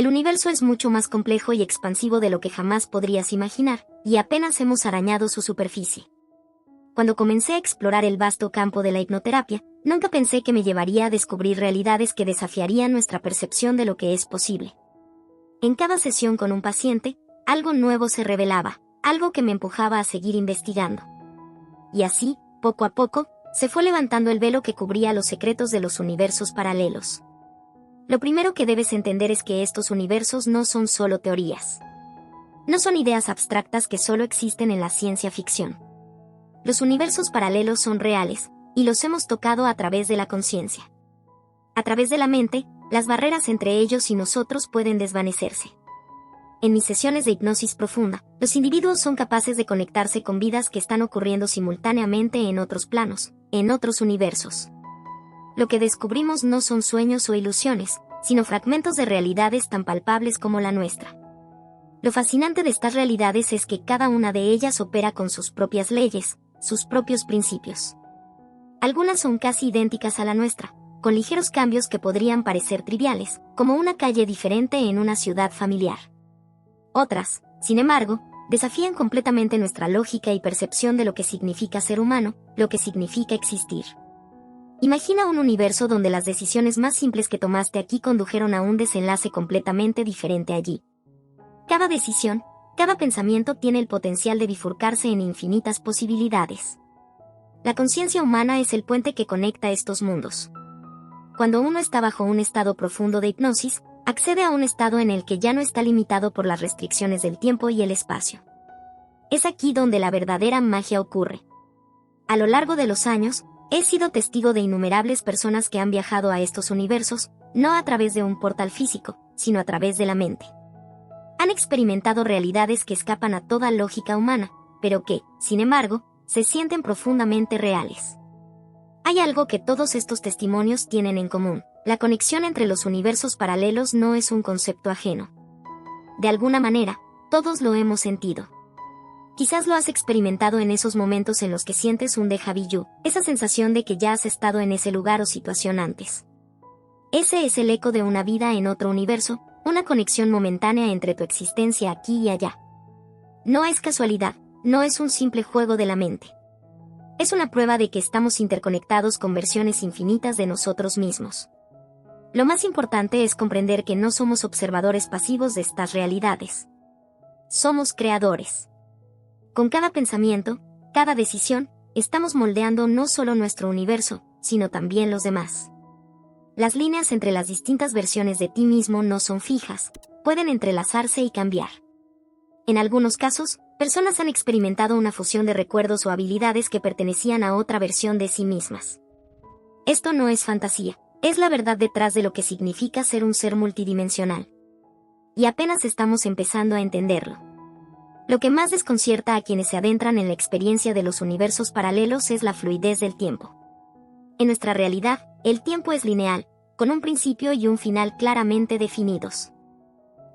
El universo es mucho más complejo y expansivo de lo que jamás podrías imaginar, y apenas hemos arañado su superficie. Cuando comencé a explorar el vasto campo de la hipnoterapia, nunca pensé que me llevaría a descubrir realidades que desafiarían nuestra percepción de lo que es posible. En cada sesión con un paciente, algo nuevo se revelaba, algo que me empujaba a seguir investigando. Y así, poco a poco, se fue levantando el velo que cubría los secretos de los universos paralelos. Lo primero que debes entender es que estos universos no son solo teorías. No son ideas abstractas que solo existen en la ciencia ficción. Los universos paralelos son reales, y los hemos tocado a través de la conciencia. A través de la mente, las barreras entre ellos y nosotros pueden desvanecerse. En mis sesiones de hipnosis profunda, los individuos son capaces de conectarse con vidas que están ocurriendo simultáneamente en otros planos, en otros universos. Lo que descubrimos no son sueños o ilusiones, sino fragmentos de realidades tan palpables como la nuestra. Lo fascinante de estas realidades es que cada una de ellas opera con sus propias leyes, sus propios principios. Algunas son casi idénticas a la nuestra, con ligeros cambios que podrían parecer triviales, como una calle diferente en una ciudad familiar. Otras, sin embargo, desafían completamente nuestra lógica y percepción de lo que significa ser humano, lo que significa existir. Imagina un universo donde las decisiones más simples que tomaste aquí condujeron a un desenlace completamente diferente allí. Cada decisión, cada pensamiento tiene el potencial de bifurcarse en infinitas posibilidades. La conciencia humana es el puente que conecta estos mundos. Cuando uno está bajo un estado profundo de hipnosis, accede a un estado en el que ya no está limitado por las restricciones del tiempo y el espacio. Es aquí donde la verdadera magia ocurre. A lo largo de los años, he sido testigo de innumerables personas que han viajado a estos universos, no a través de un portal físico, sino a través de la mente. Han experimentado realidades que escapan a toda lógica humana, pero que, sin embargo, se sienten profundamente reales. Hay algo que todos estos testimonios tienen en común: la conexión entre los universos paralelos no es un concepto ajeno. De alguna manera, todos lo hemos sentido. Quizás lo has experimentado en esos momentos en los que sientes un déjà vu, esa sensación de que ya has estado en ese lugar o situación antes. Ese es el eco de una vida en otro universo, una conexión momentánea entre tu existencia aquí y allá. No es casualidad, no es un simple juego de la mente. Es una prueba de que estamos interconectados con versiones infinitas de nosotros mismos. Lo más importante es comprender que no somos observadores pasivos de estas realidades. Somos creadores. Con cada pensamiento, cada decisión, estamos moldeando no solo nuestro universo, sino también los demás. Las líneas entre las distintas versiones de ti mismo no son fijas, pueden entrelazarse y cambiar. En algunos casos, personas han experimentado una fusión de recuerdos o habilidades que pertenecían a otra versión de sí mismas. Esto no es fantasía, es la verdad detrás de lo que significa ser un ser multidimensional. Y apenas estamos empezando a entenderlo. Lo que más desconcierta a quienes se adentran en la experiencia de los universos paralelos es la fluidez del tiempo. En nuestra realidad, el tiempo es lineal, con un principio y un final claramente definidos.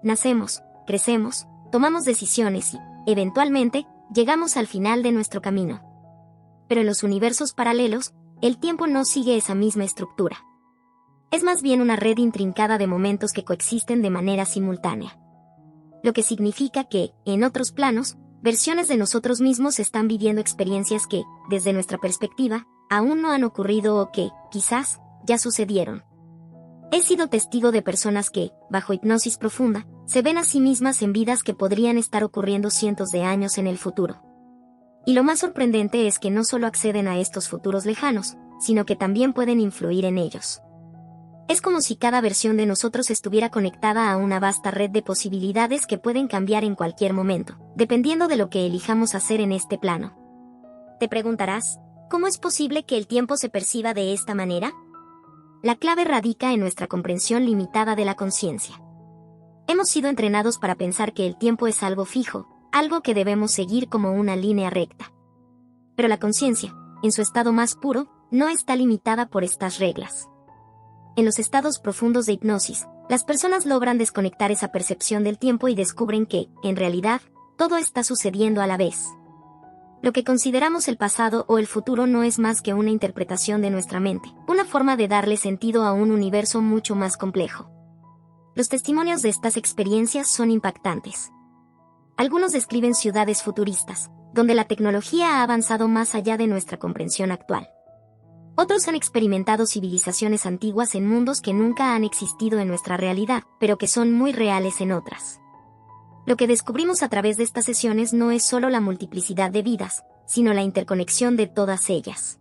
Nacemos, crecemos, tomamos decisiones y, eventualmente, llegamos al final de nuestro camino. Pero en los universos paralelos, el tiempo no sigue esa misma estructura. Es más bien una red intrincada de momentos que coexisten de manera simultánea. Lo que significa que, en otros planos, versiones de nosotros mismos están viviendo experiencias que, desde nuestra perspectiva, aún no han ocurrido o que, quizás, ya sucedieron. He sido testigo de personas que, bajo hipnosis profunda, se ven a sí mismas en vidas que podrían estar ocurriendo cientos de años en el futuro. Y lo más sorprendente es que no solo acceden a estos futuros lejanos, sino que también pueden influir en ellos. Es como si cada versión de nosotros estuviera conectada a una vasta red de posibilidades que pueden cambiar en cualquier momento, dependiendo de lo que elijamos hacer en este plano. Te preguntarás, ¿cómo es posible que el tiempo se perciba de esta manera? La clave radica en nuestra comprensión limitada de la conciencia. Hemos sido entrenados para pensar que el tiempo es algo fijo, algo que debemos seguir como una línea recta. Pero la conciencia, en su estado más puro, no está limitada por estas reglas. En los estados profundos de hipnosis, las personas logran desconectar esa percepción del tiempo y descubren que, en realidad, todo está sucediendo a la vez. Lo que consideramos el pasado o el futuro no es más que una interpretación de nuestra mente, una forma de darle sentido a un universo mucho más complejo. Los testimonios de estas experiencias son impactantes. Algunos describen ciudades futuristas, donde la tecnología ha avanzado más allá de nuestra comprensión actual. Otros han experimentado civilizaciones antiguas en mundos que nunca han existido en nuestra realidad, pero que son muy reales en otras. Lo que descubrimos a través de estas sesiones no es solo la multiplicidad de vidas, sino la interconexión de todas ellas.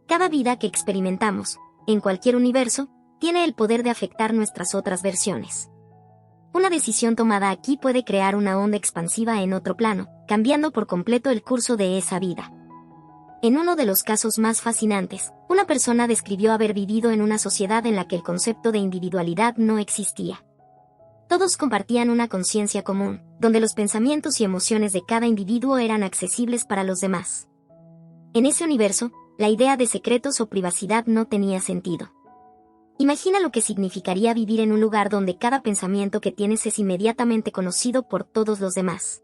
Cada vida que experimentamos, en cualquier universo, tiene el poder de afectar nuestras otras versiones. Una decisión tomada aquí puede crear una onda expansiva en otro plano, cambiando por completo el curso de esa vida. En uno de los casos más fascinantes, una persona describió haber vivido en una sociedad en la que el concepto de individualidad no existía. Todos compartían una conciencia común, donde los pensamientos y emociones de cada individuo eran accesibles para los demás. En ese universo, la idea de secretos o privacidad no tenía sentido. Imagina lo que significaría vivir en un lugar donde cada pensamiento que tienes es inmediatamente conocido por todos los demás.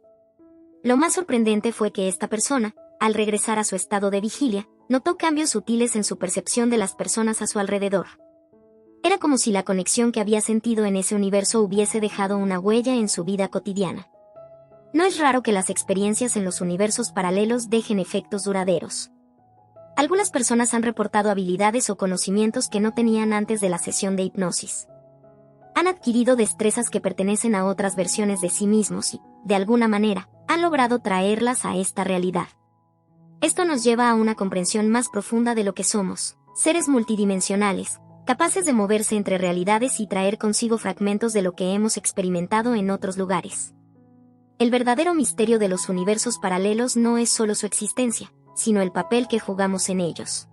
Lo más sorprendente fue que esta persona, al regresar a su estado de vigilia, notó cambios sutiles en su percepción de las personas a su alrededor. Era como si la conexión que había sentido en ese universo hubiese dejado una huella en su vida cotidiana. No es raro que las experiencias en los universos paralelos dejen efectos duraderos. Algunas personas han reportado habilidades o conocimientos que no tenían antes de la sesión de hipnosis. Han adquirido destrezas que pertenecen a otras versiones de sí mismos y, de alguna manera, han logrado traerlas a esta realidad. Esto nos lleva a una comprensión más profunda de lo que somos, seres multidimensionales, capaces de moverse entre realidades y traer consigo fragmentos de lo que hemos experimentado en otros lugares. El verdadero misterio de los universos paralelos no es solo su existencia, sino el papel que jugamos en ellos.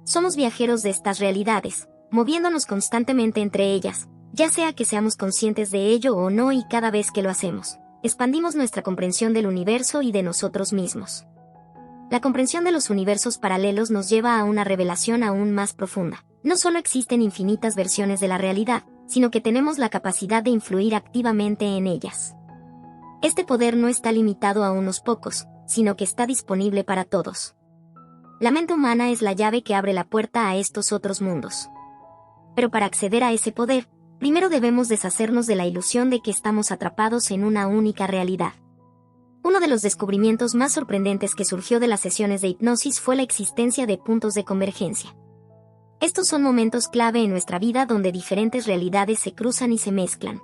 Somos viajeros de estas realidades, moviéndonos constantemente entre ellas, ya sea que seamos conscientes de ello o no, y cada vez que lo hacemos, expandimos nuestra comprensión del universo y de nosotros mismos. La comprensión de los universos paralelos nos lleva a una revelación aún más profunda. No solo existen infinitas versiones de la realidad, sino que tenemos la capacidad de influir activamente en ellas. Este poder no está limitado a unos pocos, sino que está disponible para todos. La mente humana es la llave que abre la puerta a estos otros mundos. Pero para acceder a ese poder, primero debemos deshacernos de la ilusión de que estamos atrapados en una única realidad. Uno de los descubrimientos más sorprendentes que surgió de las sesiones de hipnosis fue la existencia de puntos de convergencia. Estos son momentos clave en nuestra vida donde diferentes realidades se cruzan y se mezclan.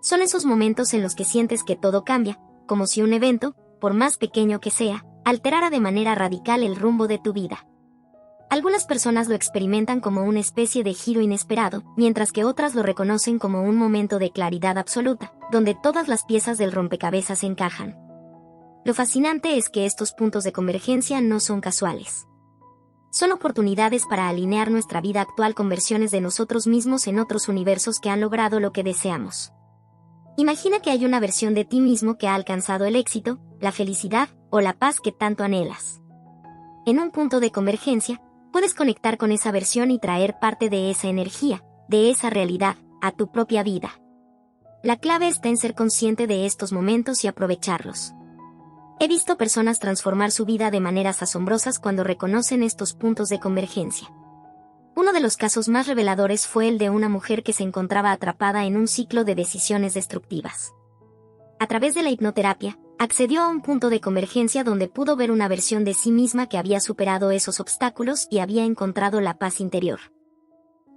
Son esos momentos en los que sientes que todo cambia, como si un evento, por más pequeño que sea, alterara de manera radical el rumbo de tu vida. Algunas personas lo experimentan como una especie de giro inesperado, mientras que otras lo reconocen como un momento de claridad absoluta, donde todas las piezas del rompecabezas encajan. Lo fascinante es que estos puntos de convergencia no son casuales. Son oportunidades para alinear nuestra vida actual con versiones de nosotros mismos en otros universos que han logrado lo que deseamos. Imagina que hay una versión de ti mismo que ha alcanzado el éxito, la felicidad o la paz que tanto anhelas. En un punto de convergencia, puedes conectar con esa versión y traer parte de esa energía, de esa realidad, a tu propia vida. La clave está en ser consciente de estos momentos y aprovecharlos. He visto personas transformar su vida de maneras asombrosas cuando reconocen estos puntos de convergencia. Uno de los casos más reveladores fue el de una mujer que se encontraba atrapada en un ciclo de decisiones destructivas. A través de la hipnoterapia, accedió a un punto de convergencia donde pudo ver una versión de sí misma que había superado esos obstáculos y había encontrado la paz interior.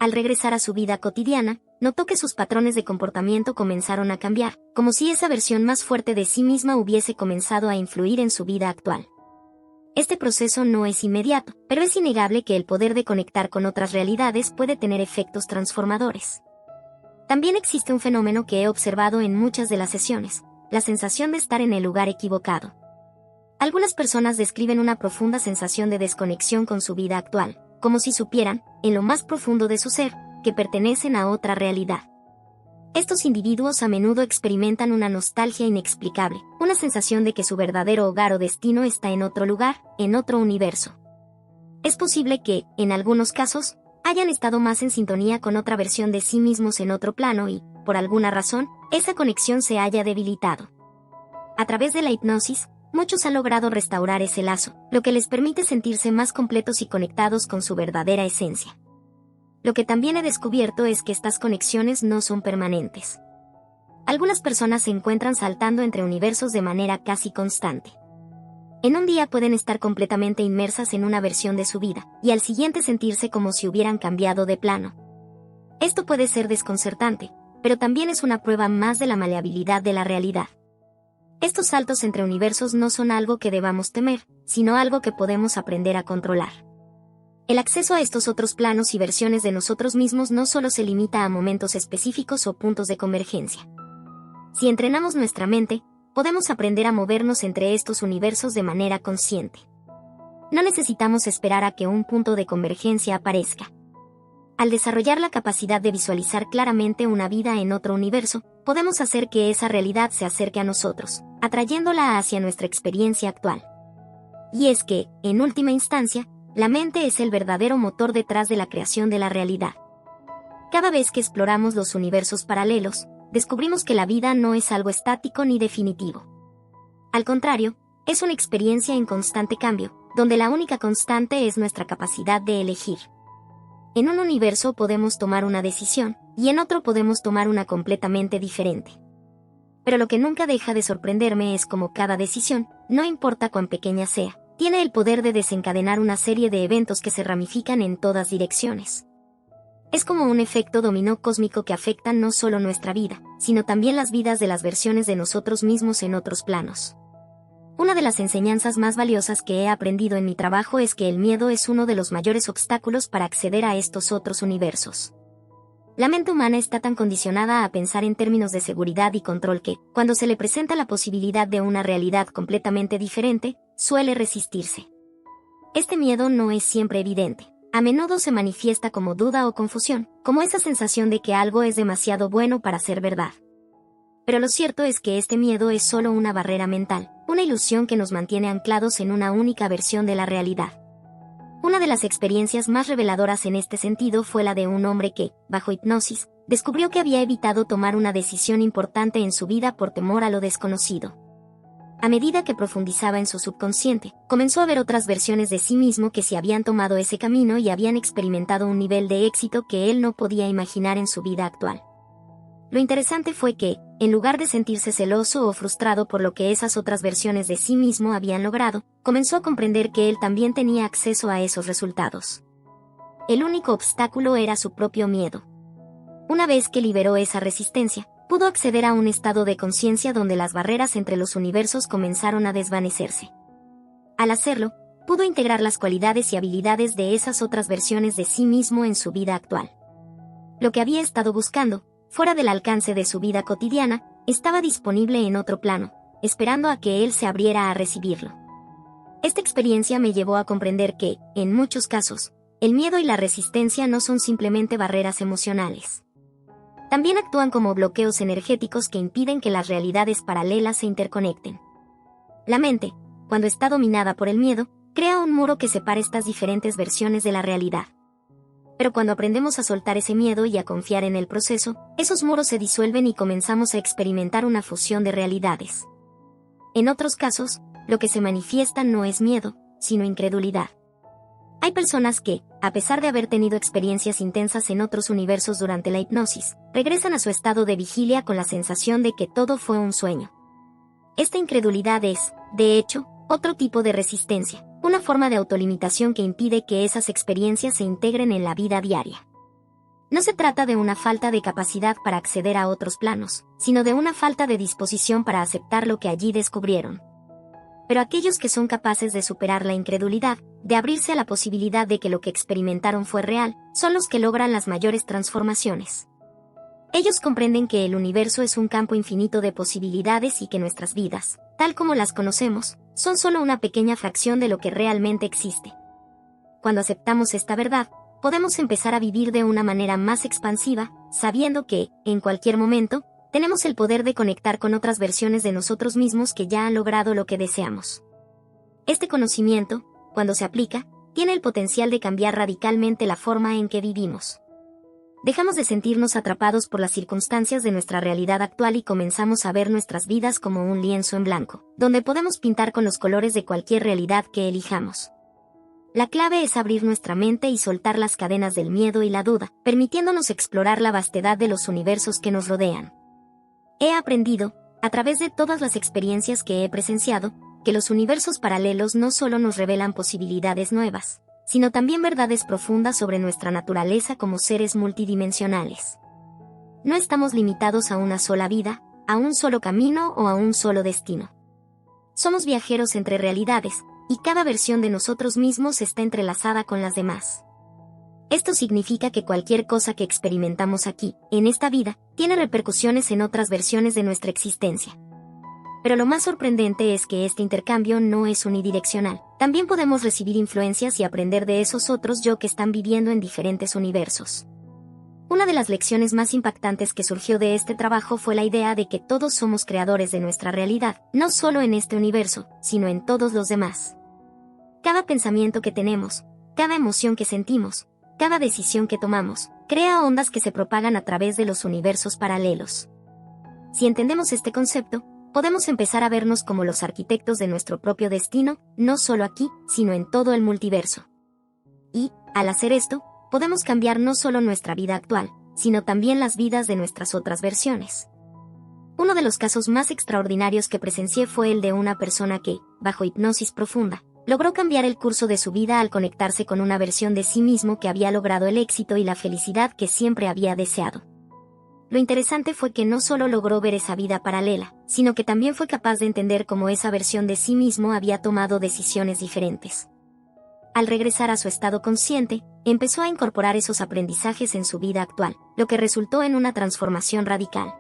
Al regresar a su vida cotidiana, notó que sus patrones de comportamiento comenzaron a cambiar, como si esa versión más fuerte de sí misma hubiese comenzado a influir en su vida actual. Este proceso no es inmediato, pero es innegable que el poder de conectar con otras realidades puede tener efectos transformadores. También existe un fenómeno que he observado en muchas de las sesiones, la sensación de estar en el lugar equivocado. Algunas personas describen una profunda sensación de desconexión con su vida actual, como si supieran, en lo más profundo de su ser, que pertenecen a otra realidad. Estos individuos a menudo experimentan una nostalgia inexplicable, una sensación de que su verdadero hogar o destino está en otro lugar, en otro universo. Es posible que, en algunos casos, hayan estado más en sintonía con otra versión de sí mismos en otro plano y, por alguna razón, esa conexión se haya debilitado. A través de la hipnosis, muchos han logrado restaurar ese lazo, lo que les permite sentirse más completos y conectados con su verdadera esencia. Lo que también he descubierto es que estas conexiones no son permanentes. Algunas personas se encuentran saltando entre universos de manera casi constante. En un día pueden estar completamente inmersas en una versión de su vida, y al siguiente sentirse como si hubieran cambiado de plano. Esto puede ser desconcertante, pero también es una prueba más de la maleabilidad de la realidad. Estos saltos entre universos no son algo que debamos temer, sino algo que podemos aprender a controlar. El acceso a estos otros planos y versiones de nosotros mismos no solo se limita a momentos específicos o puntos de convergencia. Si entrenamos nuestra mente, podemos aprender a movernos entre estos universos de manera consciente. No necesitamos esperar a que un punto de convergencia aparezca. Al desarrollar la capacidad de visualizar claramente una vida en otro universo, podemos hacer que esa realidad se acerque a nosotros, atrayéndola hacia nuestra experiencia actual. Y es que, en última instancia, la mente es el verdadero motor detrás de la creación de la realidad. Cada vez que exploramos los universos paralelos, descubrimos que la vida no es algo estático ni definitivo. Al contrario, es una experiencia en constante cambio, donde la única constante es nuestra capacidad de elegir. En un universo podemos tomar una decisión, y en otro podemos tomar una completamente diferente. Pero lo que nunca deja de sorprenderme es cómo cada decisión, no importa cuán pequeña sea, tiene el poder de desencadenar una serie de eventos que se ramifican en todas direcciones. Es como un efecto dominó cósmico que afecta no solo nuestra vida, sino también las vidas de las versiones de nosotros mismos en otros planos. Una de las enseñanzas más valiosas que he aprendido en mi trabajo es que el miedo es uno de los mayores obstáculos para acceder a estos otros universos. La mente humana está tan condicionada a pensar en términos de seguridad y control que, cuando se le presenta la posibilidad de una realidad completamente diferente, suele resistirse. Este miedo no es siempre evidente. A menudo se manifiesta como duda o confusión, como esa sensación de que algo es demasiado bueno para ser verdad. Pero lo cierto es que este miedo es solo una barrera mental, una ilusión que nos mantiene anclados en una única versión de la realidad. Una de las experiencias más reveladoras en este sentido fue la de un hombre que, bajo hipnosis, descubrió que había evitado tomar una decisión importante en su vida por temor a lo desconocido. A medida que profundizaba en su subconsciente, comenzó a ver otras versiones de sí mismo que se habían tomado ese camino y habían experimentado un nivel de éxito que él no podía imaginar en su vida actual. Lo interesante fue que, en lugar de sentirse celoso o frustrado por lo que esas otras versiones de sí mismo habían logrado, comenzó a comprender que él también tenía acceso a esos resultados. El único obstáculo era su propio miedo. Una vez que liberó esa resistencia, pudo acceder a un estado de conciencia donde las barreras entre los universos comenzaron a desvanecerse. Al hacerlo, pudo integrar las cualidades y habilidades de esas otras versiones de sí mismo en su vida actual. Lo que había estado buscando, fuera del alcance de su vida cotidiana, estaba disponible en otro plano, esperando a que él se abriera a recibirlo. Esta experiencia me llevó a comprender que, en muchos casos, el miedo y la resistencia no son simplemente barreras emocionales. También actúan como bloqueos energéticos que impiden que las realidades paralelas se interconecten. La mente, cuando está dominada por el miedo, crea un muro que separa estas diferentes versiones de la realidad. Pero cuando aprendemos a soltar ese miedo y a confiar en el proceso, esos muros se disuelven y comenzamos a experimentar una fusión de realidades. En otros casos, lo que se manifiesta no es miedo, sino incredulidad. Hay personas que, a pesar de haber tenido experiencias intensas en otros universos durante la hipnosis, regresan a su estado de vigilia con la sensación de que todo fue un sueño. Esta incredulidad es, de hecho, otro tipo de resistencia, una forma de autolimitación que impide que esas experiencias se integren en la vida diaria. No se trata de una falta de capacidad para acceder a otros planos, sino de una falta de disposición para aceptar lo que allí descubrieron. Pero aquellos que son capaces de superar la incredulidad, de abrirse a la posibilidad de que lo que experimentaron fue real, son los que logran las mayores transformaciones. Ellos comprenden que el universo es un campo infinito de posibilidades y que nuestras vidas, tal como las conocemos, son solo una pequeña fracción de lo que realmente existe. Cuando aceptamos esta verdad, podemos empezar a vivir de una manera más expansiva, sabiendo que, en cualquier momento, tenemos el poder de conectar con otras versiones de nosotros mismos que ya han logrado lo que deseamos. Este conocimiento, cuando se aplica, tiene el potencial de cambiar radicalmente la forma en que vivimos. Dejamos de sentirnos atrapados por las circunstancias de nuestra realidad actual y comenzamos a ver nuestras vidas como un lienzo en blanco, donde podemos pintar con los colores de cualquier realidad que elijamos. La clave es abrir nuestra mente y soltar las cadenas del miedo y la duda, permitiéndonos explorar la vastedad de los universos que nos rodean. He aprendido, a través de todas las experiencias que he presenciado, que los universos paralelos no solo nos revelan posibilidades nuevas, sino también verdades profundas sobre nuestra naturaleza como seres multidimensionales. No estamos limitados a una sola vida, a un solo camino o a un solo destino. Somos viajeros entre realidades, y cada versión de nosotros mismos está entrelazada con las demás. Esto significa que cualquier cosa que experimentamos aquí, en esta vida, tiene repercusiones en otras versiones de nuestra existencia. Pero lo más sorprendente es que este intercambio no es unidireccional. También podemos recibir influencias y aprender de esos otros yo que están viviendo en diferentes universos. Una de las lecciones más impactantes que surgió de este trabajo fue la idea de que todos somos creadores de nuestra realidad, no solo en este universo, sino en todos los demás. Cada pensamiento que tenemos, cada emoción que sentimos, cada decisión que tomamos, crea ondas que se propagan a través de los universos paralelos. Si entendemos este concepto, podemos empezar a vernos como los arquitectos de nuestro propio destino, no solo aquí, sino en todo el multiverso. Y, al hacer esto, podemos cambiar no solo nuestra vida actual, sino también las vidas de nuestras otras versiones. Uno de los casos más extraordinarios que presencié fue el de una persona que, bajo hipnosis profunda, logró cambiar el curso de su vida al conectarse con una versión de sí mismo que había logrado el éxito y la felicidad que siempre había deseado. Lo interesante fue que no solo logró ver esa vida paralela, sino que también fue capaz de entender cómo esa versión de sí mismo había tomado decisiones diferentes. Al regresar a su estado consciente, empezó a incorporar esos aprendizajes en su vida actual, lo que resultó en una transformación radical.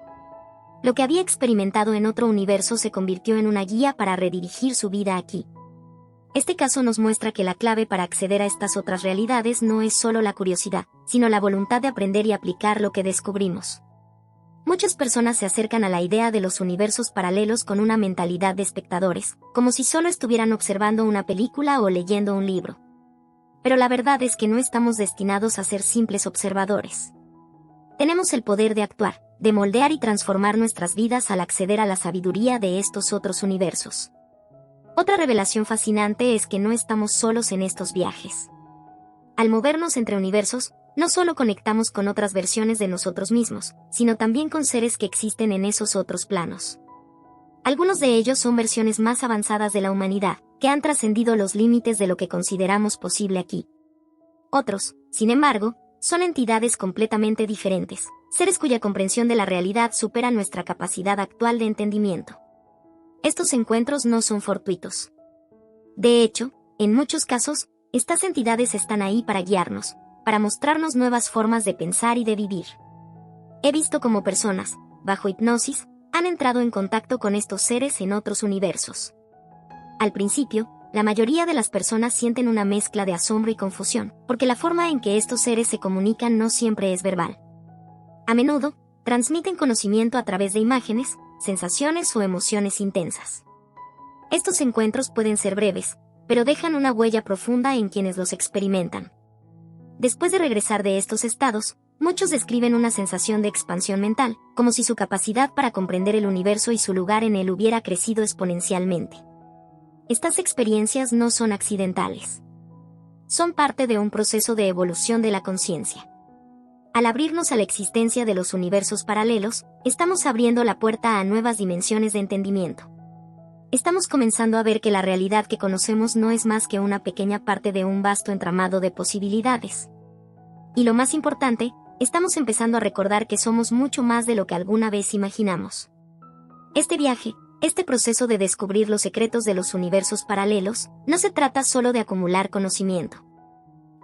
Lo que había experimentado en otro universo se convirtió en una guía para redirigir su vida aquí. Este caso nos muestra que la clave para acceder a estas otras realidades no es solo la curiosidad, sino la voluntad de aprender y aplicar lo que descubrimos. Muchas personas se acercan a la idea de los universos paralelos con una mentalidad de espectadores, como si solo estuvieran observando una película o leyendo un libro. Pero la verdad es que no estamos destinados a ser simples observadores. Tenemos el poder de actuar, de moldear y transformar nuestras vidas al acceder a la sabiduría de estos otros universos. Otra revelación fascinante es que no estamos solos en estos viajes. Al movernos entre universos, no solo conectamos con otras versiones de nosotros mismos, sino también con seres que existen en esos otros planos. Algunos de ellos son versiones más avanzadas de la humanidad, que han trascendido los límites de lo que consideramos posible aquí. Otros, sin embargo, son entidades completamente diferentes, seres cuya comprensión de la realidad supera nuestra capacidad actual de entendimiento. Estos encuentros no son fortuitos. De hecho, en muchos casos, estas entidades están ahí para guiarnos, para mostrarnos nuevas formas de pensar y de vivir. He visto cómo personas, bajo hipnosis, han entrado en contacto con estos seres en otros universos. Al principio, la mayoría de las personas sienten una mezcla de asombro y confusión, porque la forma en que estos seres se comunican no siempre es verbal. A menudo, transmiten conocimiento a través de imágenes, sensaciones o emociones intensas. Estos encuentros pueden ser breves, pero dejan una huella profunda en quienes los experimentan. Después de regresar de estos estados, muchos describen una sensación de expansión mental, como si su capacidad para comprender el universo y su lugar en él hubiera crecido exponencialmente. Estas experiencias no son accidentales. Son parte de un proceso de evolución de la conciencia. Al abrirnos a la existencia de los universos paralelos, estamos abriendo la puerta a nuevas dimensiones de entendimiento. Estamos comenzando a ver que la realidad que conocemos no es más que una pequeña parte de un vasto entramado de posibilidades. Y lo más importante, estamos empezando a recordar que somos mucho más de lo que alguna vez imaginamos. Este viaje, este proceso de descubrir los secretos de los universos paralelos, no se trata solo de acumular conocimiento.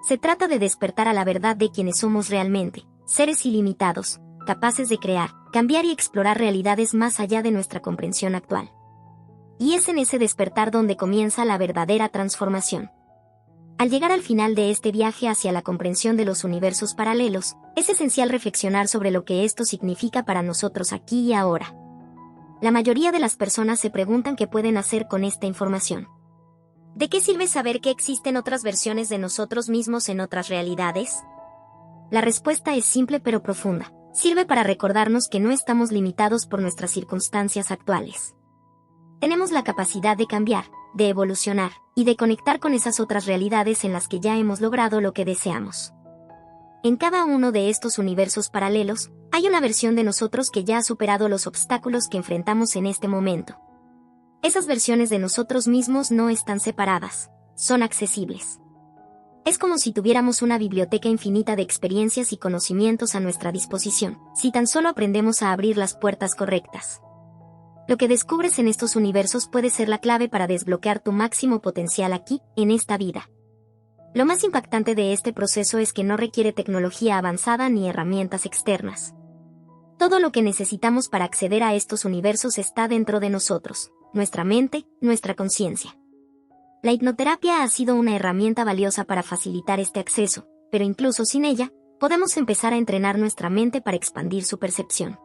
Se trata de despertar a la verdad de quienes somos realmente, seres ilimitados, capaces de crear, cambiar y explorar realidades más allá de nuestra comprensión actual. Y es en ese despertar donde comienza la verdadera transformación. Al llegar al final de este viaje hacia la comprensión de los universos paralelos, es esencial reflexionar sobre lo que esto significa para nosotros aquí y ahora. La mayoría de las personas se preguntan qué pueden hacer con esta información. ¿De qué sirve saber que existen otras versiones de nosotros mismos en otras realidades? La respuesta es simple pero profunda. Sirve para recordarnos que no estamos limitados por nuestras circunstancias actuales. Tenemos la capacidad de cambiar, de evolucionar, y de conectar con esas otras realidades en las que ya hemos logrado lo que deseamos. En cada uno de estos universos paralelos, hay una versión de nosotros que ya ha superado los obstáculos que enfrentamos en este momento. Esas versiones de nosotros mismos no están separadas, son accesibles. Es como si tuviéramos una biblioteca infinita de experiencias y conocimientos a nuestra disposición, si tan solo aprendemos a abrir las puertas correctas. Lo que descubres en estos universos puede ser la clave para desbloquear tu máximo potencial aquí, en esta vida. Lo más impactante de este proceso es que no requiere tecnología avanzada ni herramientas externas. Todo lo que necesitamos para acceder a estos universos está dentro de nosotros, nuestra mente, nuestra conciencia. La hipnoterapia ha sido una herramienta valiosa para facilitar este acceso, pero incluso sin ella, podemos empezar a entrenar nuestra mente para expandir su percepción.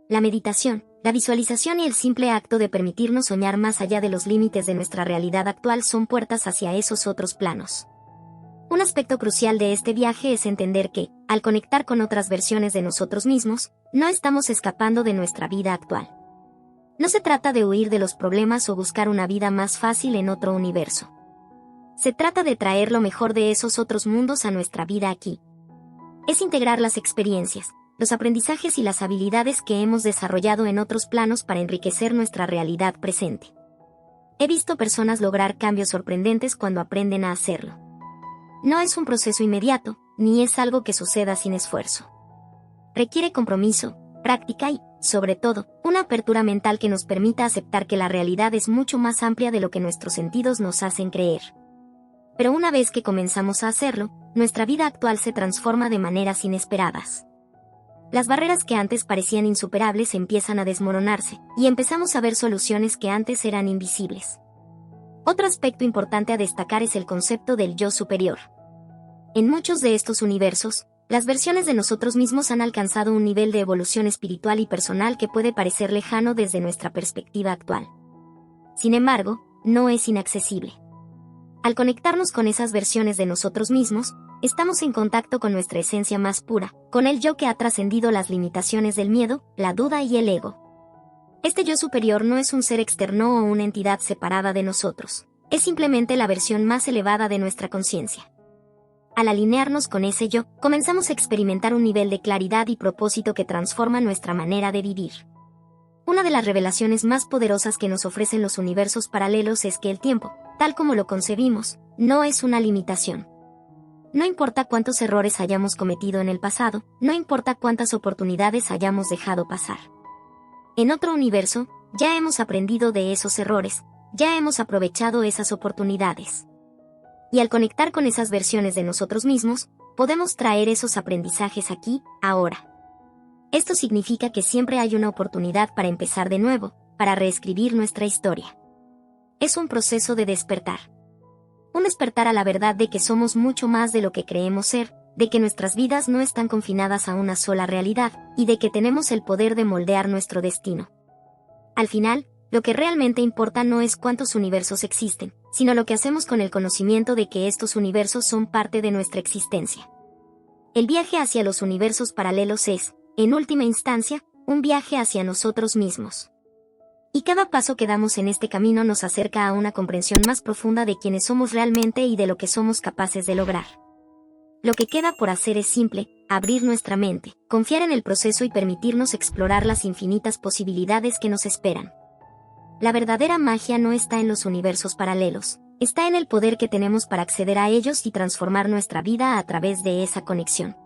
La meditación, la visualización y el simple acto de permitirnos soñar más allá de los límites de nuestra realidad actual son puertas hacia esos otros planos. Un aspecto crucial de este viaje es entender que, al conectar con otras versiones de nosotros mismos, no estamos escapando de nuestra vida actual. No se trata de huir de los problemas o buscar una vida más fácil en otro universo. Se trata de traer lo mejor de esos otros mundos a nuestra vida aquí. Es integrar las experiencias, los aprendizajes y las habilidades que hemos desarrollado en otros planos para enriquecer nuestra realidad presente. He visto personas lograr cambios sorprendentes cuando aprenden a hacerlo. No es un proceso inmediato, ni es algo que suceda sin esfuerzo. Requiere compromiso, práctica y, sobre todo, una apertura mental que nos permita aceptar que la realidad es mucho más amplia de lo que nuestros sentidos nos hacen creer. Pero una vez que comenzamos a hacerlo, nuestra vida actual se transforma de maneras inesperadas. Las barreras que antes parecían insuperables empiezan a desmoronarse, y empezamos a ver soluciones que antes eran invisibles. Otro aspecto importante a destacar es el concepto del yo superior. En muchos de estos universos, las versiones de nosotros mismos han alcanzado un nivel de evolución espiritual y personal que puede parecer lejano desde nuestra perspectiva actual. Sin embargo, no es inaccesible. Al conectarnos con esas versiones de nosotros mismos, estamos en contacto con nuestra esencia más pura, con el yo que ha trascendido las limitaciones del miedo, la duda y el ego. Este yo superior no es un ser externo o una entidad separada de nosotros, es simplemente la versión más elevada de nuestra conciencia. Al alinearnos con ese yo, comenzamos a experimentar un nivel de claridad y propósito que transforma nuestra manera de vivir. Una de las revelaciones más poderosas que nos ofrecen los universos paralelos es que el tiempo, tal como lo concebimos, no es una limitación. No importa cuántos errores hayamos cometido en el pasado, no importa cuántas oportunidades hayamos dejado pasar. En otro universo, ya hemos aprendido de esos errores, ya hemos aprovechado esas oportunidades. Y al conectar con esas versiones de nosotros mismos, podemos traer esos aprendizajes aquí, ahora. Esto significa que siempre hay una oportunidad para empezar de nuevo, para reescribir nuestra historia. Es un proceso de despertar. Un despertar a la verdad de que somos mucho más de lo que creemos ser, de que nuestras vidas no están confinadas a una sola realidad, y de que tenemos el poder de moldear nuestro destino. Al final, lo que realmente importa no es cuántos universos existen, sino lo que hacemos con el conocimiento de que estos universos son parte de nuestra existencia. El viaje hacia los universos paralelos es, en última instancia, un viaje hacia nosotros mismos. Y cada paso que damos en este camino nos acerca a una comprensión más profunda de quiénes somos realmente y de lo que somos capaces de lograr. Lo que queda por hacer es simple, abrir nuestra mente, confiar en el proceso y permitirnos explorar las infinitas posibilidades que nos esperan. La verdadera magia no está en los universos paralelos, está en el poder que tenemos para acceder a ellos y transformar nuestra vida a través de esa conexión.